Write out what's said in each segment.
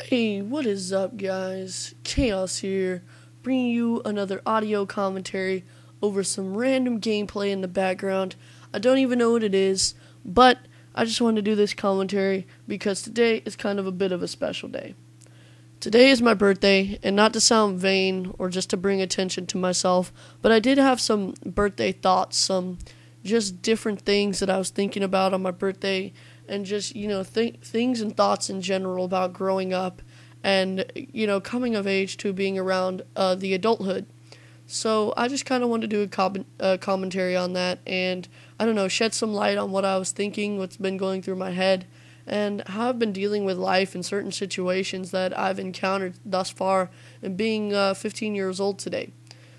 Hey, what is up, guys? Chaos here, bringing you another audio commentary over some random gameplay in the background. I don't even know what it is, but I just wanted to do this commentary because today is kind of a bit of a special day. Today is my birthday, and not to sound vain or just to bring attention to myself, but I did have some birthday thoughts, some just different things that I was thinking about on my birthday, and just, things and thoughts in general about growing up and, coming of age to being around the adulthood. So I just kind of wanted to do a commentary on that and, I don't know, shed some light on what I was thinking, what's been going through my head, and how I've been dealing with life in certain situations that I've encountered thus far and being 15 years old today.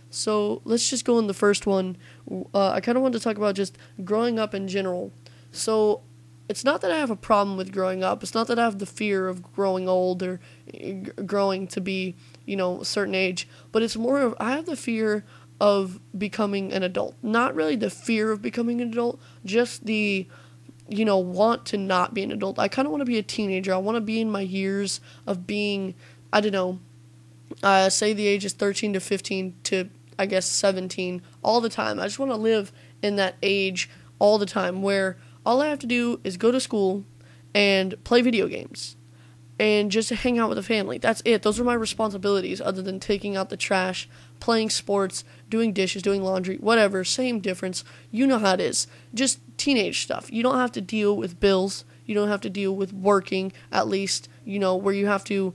So let's just go in the first one. I kind of want to talk about just growing up in general. So it's not that I have a problem with growing up. It's not that I have the fear of growing old or growing to be, a certain age. But it's more of I have the fear of becoming an adult. Not really the fear of becoming an adult, just the want to not be an adult. I kind of want to be a teenager. I want to be in my years of being, I don't know, say the age is 13 to 15 to, I guess, 17 all the time. I just want to live in that age all the time where all I have to do is go to school and play video games and just hang out with the family. That's it. Those are my responsibilities other than taking out the trash, playing sports, doing dishes, doing laundry, whatever. Same difference. You know how it is. Just teenage stuff. You don't have to deal with bills. You don't have to deal with working, at least, where you have to,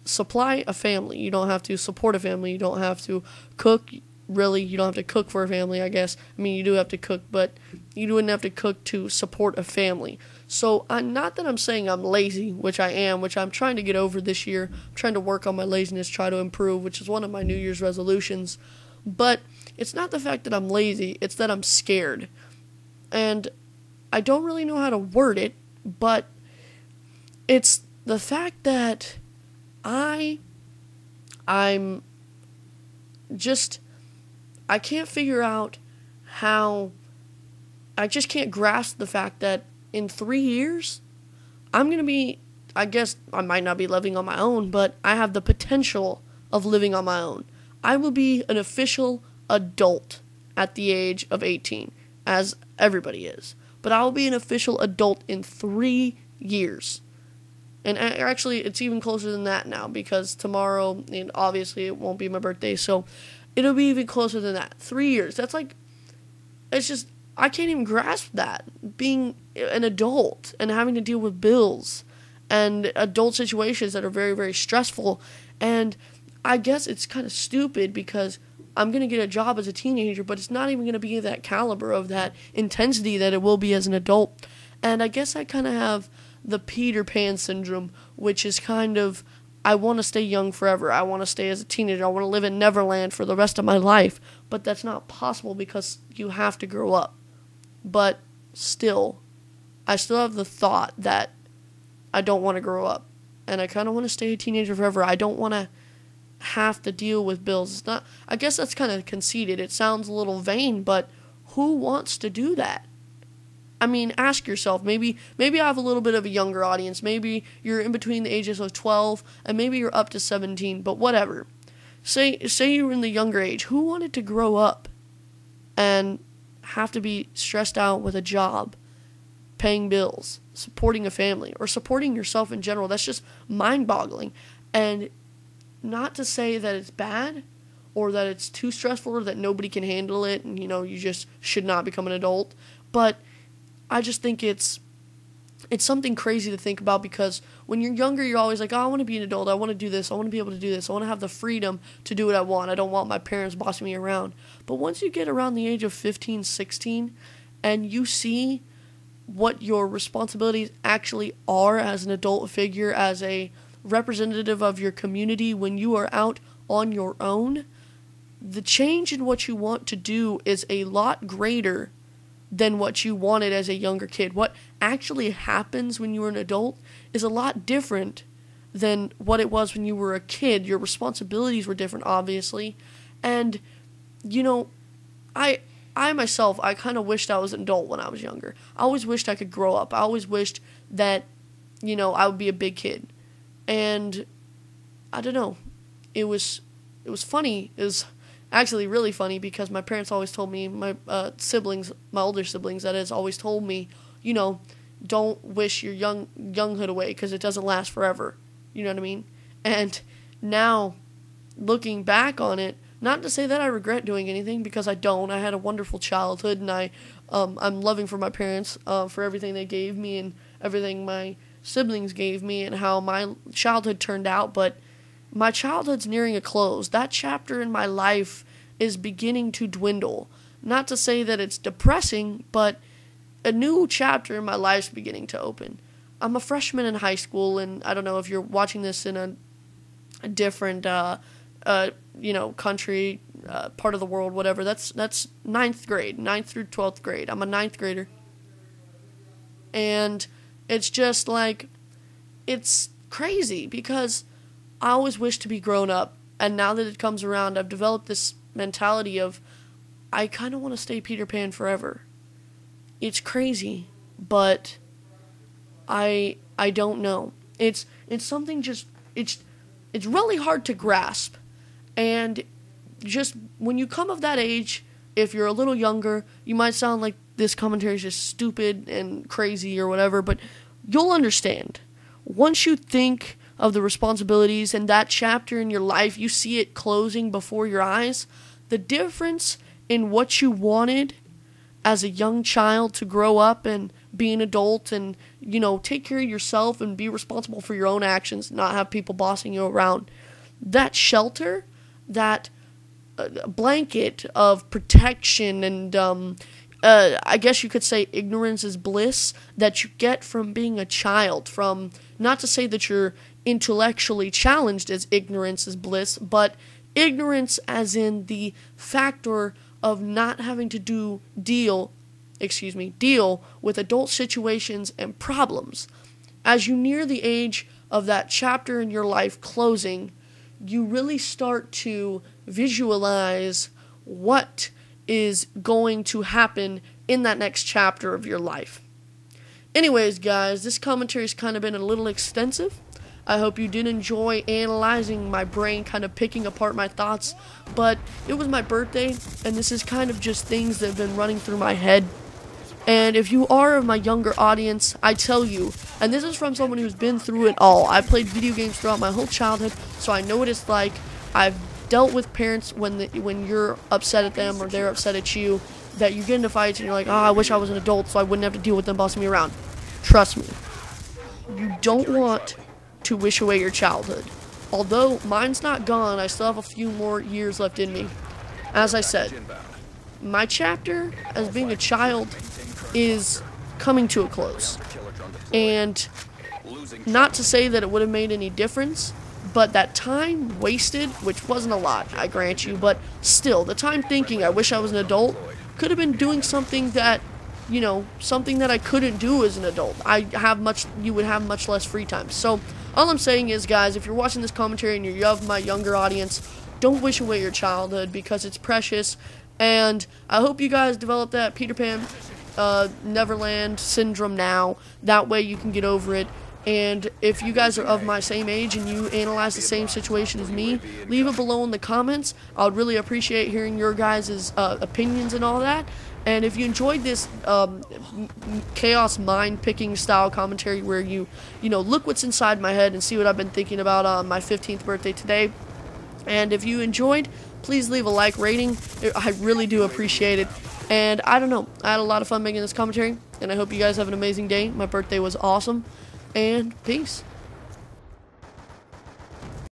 supply a family. You don't have to support a family. You don't have to cook. Really, you don't have to cook for a family, I guess. I mean, you do have to cook, but you wouldn't have to cook to support a family. So, not that I'm saying I'm lazy, which I am, which I'm trying to get over this year. I'm trying to work on my laziness, try to improve, which is one of my New Year's resolutions. But it's not the fact that I'm lazy, it's that I'm scared. And I don't really know how to word it, but it's the fact that I'm just, I can't figure out how, I just can't grasp the fact that in 3 years, I'm going to be, I guess I might not be living on my own, but I have the potential of living on my own. I will be an official adult at the age of 18, as everybody is. But I will be an official adult in 3 years. And actually, it's even closer than that now, because tomorrow, and obviously it won't be my birthday, so it'll be even closer than that. 3 years. That's like, it's just, I can't even grasp that. Being an adult and having to deal with bills and adult situations that are very, very stressful. And I guess it's kind of stupid because I'm going to get a job as a teenager, but it's not even going to be that caliber of that intensity that it will be as an adult. And I guess I kind of have the Peter Pan syndrome, which is kind of, I want to stay young forever. I want to stay as a teenager. I want to live in Neverland for the rest of my life. But that's not possible because you have to grow up. But still, I still have the thought that I don't want to grow up. And I kind of want to stay a teenager forever. I don't want to have to deal with bills. It's not, I guess that's kind of conceited. It sounds a little vain, but who wants to do that? I mean, ask yourself, maybe I have a little bit of a younger audience. Maybe you're in between the ages of 12 and maybe you're up to 17, but whatever. Say you're in the younger age. Who wanted to grow up and have to be stressed out with a job, paying bills, supporting a family, or supporting yourself in general? That's just mind-boggling. And not to say that it's bad or that it's too stressful or that nobody can handle it and, you just should not become an adult, but I just think it's something crazy to think about because when you're younger, you're always like, oh, I want to be an adult. I want to do this. I want to be able to do this. I want to have the freedom to do what I want. I don't want my parents bossing me around. But once you get around the age of 15, 16, and you see what your responsibilities actually are as an adult figure, as a representative of your community when you are out on your own, the change in what you want to do is a lot greater than what you wanted as a younger kid. What actually happens when you were an adult is a lot different than what it was when you were a kid. Your responsibilities were different, obviously. And, I myself, I kind of wished I was an adult when I was younger. I always wished I could grow up. I always wished that, I would be a big kid. And I don't know, it was funny. It was actually really funny because my parents always told me, my siblings, my older siblings that is, always told me, you know, don't wish your younghood away because it doesn't last forever. You know what I mean? And now, looking back on it, not to say that I regret doing anything, because I don't. I had a wonderful childhood, and I'm loving for my parents for everything they gave me and everything my siblings gave me and how my childhood turned out. But my childhood's nearing a close. That chapter in my life is beginning to dwindle. Not to say that it's depressing, but a new chapter in my life's beginning to open. I'm a freshman in high school, and I don't know if you're watching this in a different country, part of the world, whatever. That's ninth grade, 9th through 12th grade. I'm a 9th grader. And it's just like, it's crazy because I always wish to be grown up. And now that it comes around, I've developed this mentality of, I kind of want to stay Peter Pan forever. It's crazy, but I don't know. It's something just, it's really hard to grasp. And just when you come of that age, if you're a little younger, you might sound like this commentary is just stupid and crazy or whatever, but you'll understand. Once you think of the responsibilities and that chapter in your life, you see it closing before your eyes, the difference in what you wanted as a young child to grow up and be an adult and, you know, take care of yourself and be responsible for your own actions, not have people bossing you around. That shelter, that blanket of protection and I guess you could say ignorance is bliss that you get from being a child, from, not to say that you're intellectually challenged as ignorance is bliss, but ignorance as in the factor of not having to deal with adult situations and problems. As you near the age of that chapter in your life closing, you really start to visualize what is going to happen in that next chapter of your life. Anyways, guys, this commentary has kind of been a little extensive. I hope you did enjoy analyzing my brain, kind of picking apart my thoughts, but it was my birthday, and this is kind of just things that have been running through my head. And if you are of my younger audience, I tell you, and this is from someone who's been through it all. I played video games throughout my whole childhood, so I know what it's like. I've dealt with parents when you're upset at them or they're upset at you, that you get into fights and you're like, oh, I wish I was an adult so I wouldn't have to deal with them bossing me around. Trust me, you don't want to wish away your childhood. Although mine's not gone, I still have a few more years left in me. As I said, my chapter as being a child is coming to a close. And not to say that it would have made any difference, but that time wasted, which wasn't a lot, I grant you, but still, the time thinking I wish I was an adult could have been doing something that, you know, something that I couldn't do as an adult. You would have much less free time. So all I'm saying is, guys, if you're watching this commentary and you're of my younger audience, don't wish away your childhood because it's precious. And I hope you guys develop that Peter Pan Neverland syndrome now. That way you can get over it. And if you guys are of my same age and you analyze the same situation as me, leave it below in the comments. I would really appreciate hearing your guys' opinions and all that. And if you enjoyed this chaos mind-picking style commentary where you look what's inside my head and see what I've been thinking about on my 15th birthday today, and if you enjoyed, please leave a like rating. I really do appreciate it. And I don't know, I had a lot of fun making this commentary, and I hope you guys have an amazing day. My birthday was awesome, and peace.